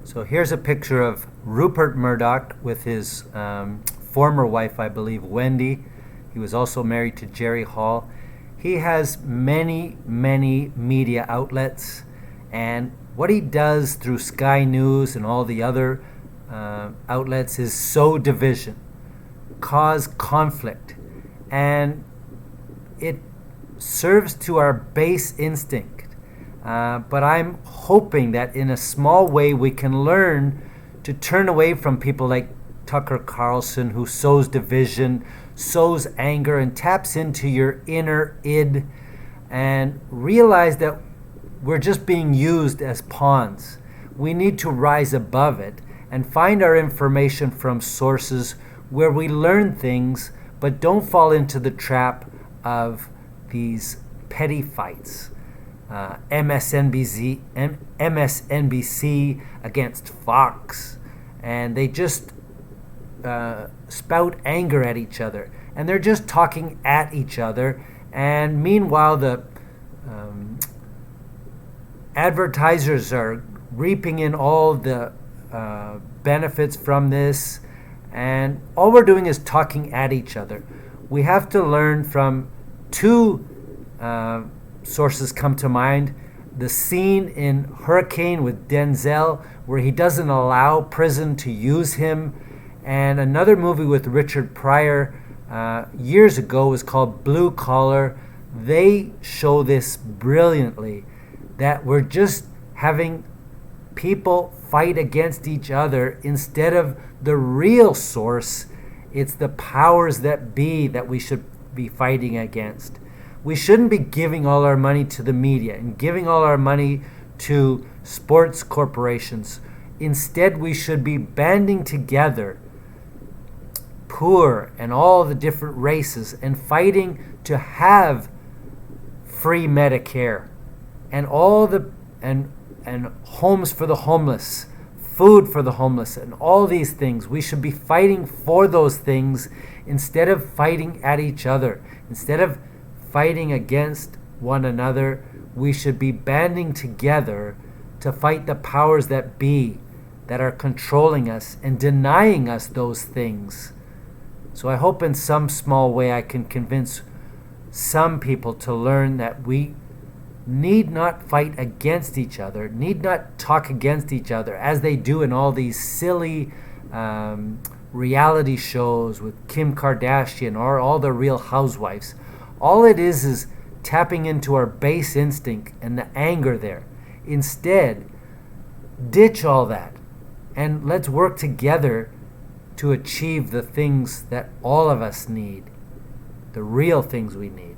So here's a picture of Rupert Murdoch with his former wife, I believe, Wendy. He was also married to Jerry Hall. He has many, many media outlets, and what he does through Sky News and all the other outlets is sow division, cause conflict, and it serves to our base instinct. But I'm hoping that in a small way we can learn to turn away from people like Tucker Carlson, who sows division, sows anger, and taps into your inner id, and realize that we're just being used as pawns. We need to rise above it and find our information from sources where we learn things, but don't fall into the trap of these petty fights. MSNBC against Fox, and they just spout anger at each other, and they're just talking at each other, and meanwhile the advertisers are reaping in all the benefits from this, and all we're doing is talking at each other. We have to learn from two sources come to mind. The scene in Hurricane with Denzel, where he doesn't allow prison to use him, and another movie with Richard Pryor years ago was called Blue Collar. They show this brilliantly, that we're just having people fight against each other instead of the real source. It's the powers that be that we should be fighting against. We shouldn't be giving all our money to the media and giving all our money to sports corporations. Instead, we should be banding together, poor and all the different races, and fighting to have free Medicare and all the and homes for the homeless, food for the homeless, and all these things. We should be fighting for those things instead of fighting at each other. Instead of fighting against one another, we should be banding together to fight the powers that be that are controlling us and denying us those things. So I hope in some small way I can convince some people to learn that we need not fight against each other, need not talk against each other as they do in all these silly reality shows with Kim Kardashian or all the Real Housewives. All it is tapping into our base instinct and the anger there. Instead, ditch all that and let's work together to achieve the things that all of us need, the real things we need.